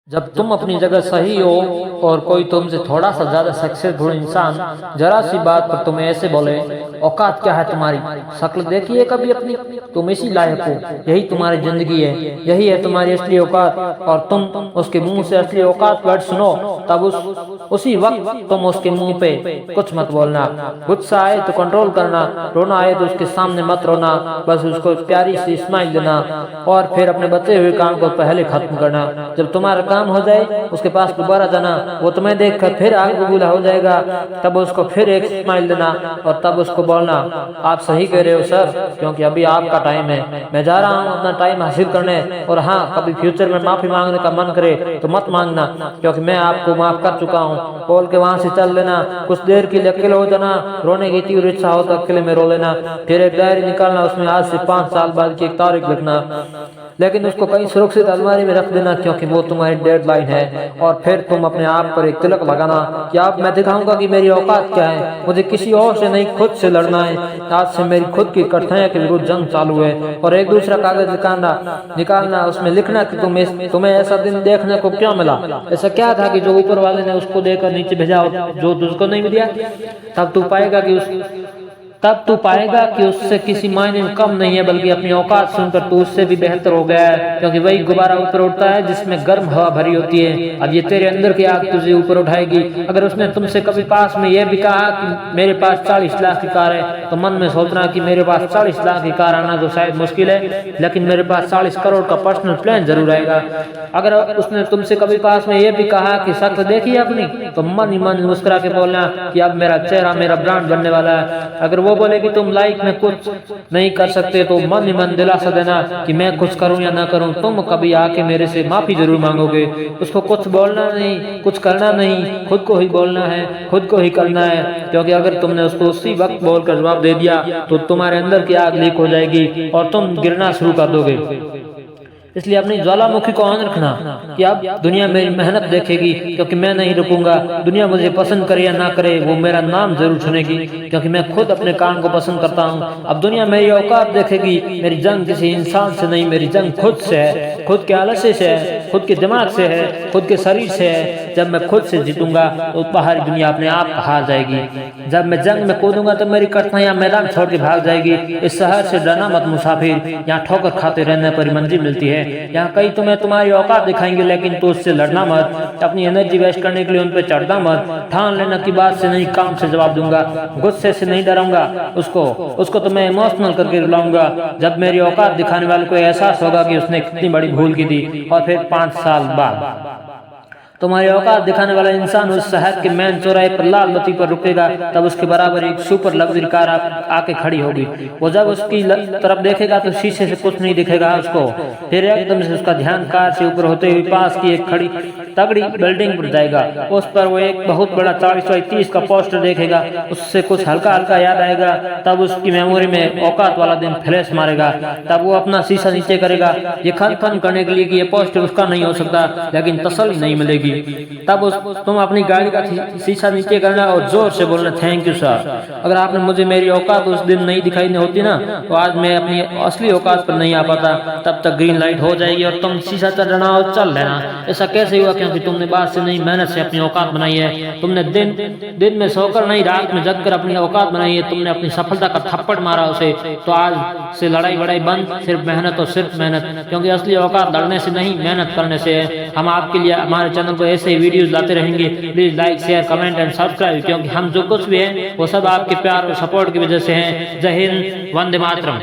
जब तुम अपनी जगह सही हो और कोई तुमसे थोड़ा सा ज्यादा सक्सेसफुल इंसान जरा सी बात पर तुम्हें ऐसे बोले, औकात क्या है तुम्हारी, शक्ल देखी है कभी अपनी, तुम इसी लायक हो, यही तुम्हारी जिंदगी है, यही है तुम्हारी असली औकात, और तुम उसके मुंह से असली औकात वर्ड सुनो, तब उसी वक्त तुम उसके मुंह पे कुछ मत बोलना। गुस्सा आए तो कंट्रोल करना, रोना आए तो उसके सामने मत रोना, बस उसको प्यारी सी स्माइल देना और फिर अपने बचे हुए काम को पहले खत्म करना। जब तुम्हारा काम हो जाए उसके पास दोबारा जाना, वो तुम्हें देखकर फिर आग बबूला हो जाएगा, तब उसको फिर एक स्माइल देना और तब उसको बोलना, आप सही कह रहे हो सर, क्योंकि अभी आपका टाइम है, मैं जा रहा हूँ अपना टाइम हासिल करने, और हाँ कभी फ्यूचर में माफी मांगने का मन करे तो मत मांगना, क्योंकि मैं आपको माफ कर चुका हूँ। बोल के वहां से चल लेना, कुछ देर के लिए अकेले हो जाना, रोने की तीव्र इच्छा हो तो अकेले में रो लेना, फिर एक डायरी निकालना, उसमें आज से 5 साल बाद की एक तारीख लिखना, लेकिन उसको कहीं सुरक्षित अलमारी में रख देना, क्योंकि वो तुम्हारी डेडलाइन है। और फिर तुम अपने आप पर एक तिलक लगाना कि अब मैं दिखाऊंगा कि मेरी औकात क्या है, मुझे किसी और से नहीं खुद से लड़ना है, आज से मेरी खुद की कठिनाइयों के विरुद्ध जंग चालू है। और एक दूसरा कागज निकालना, उसमें लिखना कि तुम्हें ऐसा दिन देखने को क्या मिला, ऐसा क्या था कि जो ऊपर वाले ने उसको देकर नीचे भेजा जो तुझको नहीं मिला। तब तू पाएगा कि उससे किसी मायने में कम नहीं है, बल्कि अपनी औकात सुनकर तू उससे भी बेहतर हो गया है, क्योंकि वही गुब्बारा ऊपर उड़ता है जिसमें गर्म हवा भरी होती है। अब ये तेरे अंदर की आग तुझे ऊपर उठाएगी। अगर उसने तुमसे कभी पास में यह भी कहा कि मेरे पास 40 लाख की कार है, तो मन में सोचना कि मेरे पास 40 लाख की कार आना तो शायद मुश्किल है, लेकिन मेरे पास 40 करोड़ का पर्सनल प्लान जरूर आएगा। अगर उसने तुमसे कभी पास में यह भी कहा कि शक्ल देखी अपनी, तो मन ही मन मुस्कुरा के बोलना कि अब मेरा चेहरा मेरा ब्रांड बनने वाला है। अगर वो बोले कि तुम लाइफ में कुछ नहीं कर सकते, तो मन ही मन दिलासा देना कि मैं कुछ करूं या ना करूं, तुम कभी आके मेरे से माफी जरूर मांगोगे। उसको कुछ बोलना नहीं, कुछ करना नहीं, खुद को ही बोलना है, खुद को ही करना है, क्योंकि अगर तुमने उसको उसी वक्त बोलकर जवाब दे दिया तो तुम्हारे अंदर की आग लीक हो जाएगी और तुम गिरना शुरू कर दोगे। इसलिए अपनी ज्वालामुखी को ऑन रखना कि अब दुनिया मेरी मेहनत देखेगी, क्योंकि मैं नहीं रुकूंगा। दुनिया मुझे पसंद करे या ना करे, वो मेरा नाम जरूर सुनेगी, क्योंकि मैं खुद अपने काम को पसंद करता हूँ। अब दुनिया मेरी औकात देखेगी। मेरी जंग किसी इंसान से नहीं, मेरी जंग खुद से है, खुद के आलस्य से है, खुद के दिमाग से है, खुद के शरीर से है। जब मैं खुद से जीतूंगा तो बाहरी दुनिया अपने आप हार जाएगी। जब मैं जंग में कूदूंगा तो मेरी कठिनाइयां मैदान छोड़ के भाग जाएगी। इस शहर से डरना मत मुसाफिर, यहाँ ठोकर खाते रहने पर मंजिल मिलती है। यहाँ कई तुम्हें तुम्हारी औकात दिखाएंगे, लेकिन तू उससे लड़ना मत, अपनी एनर्जी वेस्ट करने के लिए उन पर चढ़ना मत। ठान लेना की बात से नहीं, काम से जवाब दूंगा, गुस्से से नहीं डरूंगा, उसको तो मैं इमोशनल करके रुलाऊंगा। जब मेरी औकात दिखाने वाले को एहसास होगा कि उसने कितनी बड़ी भूल की थी, और फिर 5 साल बाद तुम्हारी औकात दिखाने वाला इंसान उस शहर के मेन चौराहे पर लाल बत्ती पर रुकेगा, तब उसके बराबर एक सुपर लग्जरी कार आके खड़ी होगी। वो जब उसकी तरफ देखेगा तो शीशे से कुछ नहीं दिखेगा उसको। फिर एकदम से उसका ध्यान कार से ऊपर होते हुए पास की एक खड़ी तगड़ी बिल्डिंग पर जाएगा। उस पर वो एक बहुत बड़ा 40x30 का पोस्टर देखेगा। उससे कुछ हल्का हल्का याद आएगा। तब उसकी मेमोरी में औकात वाला दिन फ्लैश मारेगा। तब वो अपना शीशा नीचे करेगा, ये खन करने के लिए कि ये पोस्टर उसका नहीं हो सकता, लेकिन तसल्ली नहीं मिलेगी। तब तुम अपनी गाड़ी का शीशा नीचे करना और जोर से बोलना, थैंक यू सर। अगर आपने मुझे मेरी औकात उस दिन नहीं दिखाई होती ना, तो आज मैं अपनी असली औकात पर नहीं आ पाता। तब तक ग्रीन लाइट हो जाएगी और तुम शीशा चढ़ना और चल लेना। ऐसा कैसे हुआ? क्योंकि तुमने बात से नहीं, मेहनत से अपनी औकात बनाई है। तुमने दिन में सोकर नहीं, रात में जग कर अपनी औकात बनाई है। तुमने अपनी सफलता का थप्पड़ मारा उसे। तो आज से लड़ाई वड़ाई बंद, सिर्फ मेहनत और सिर्फ मेहनत, क्योंकि असली औकात लड़ने से नहीं, मेहनत करने से है। हम आपके लिए हमारे चैनल को ऐसे वीडियोस लाते रहेंगे। Please like, share, comment and subscribe, क्योंकि हम जो कुछ भी है वो सब आपके प्यार और सपोर्ट की वजह से है। जय हिंद, वंदे मातरम।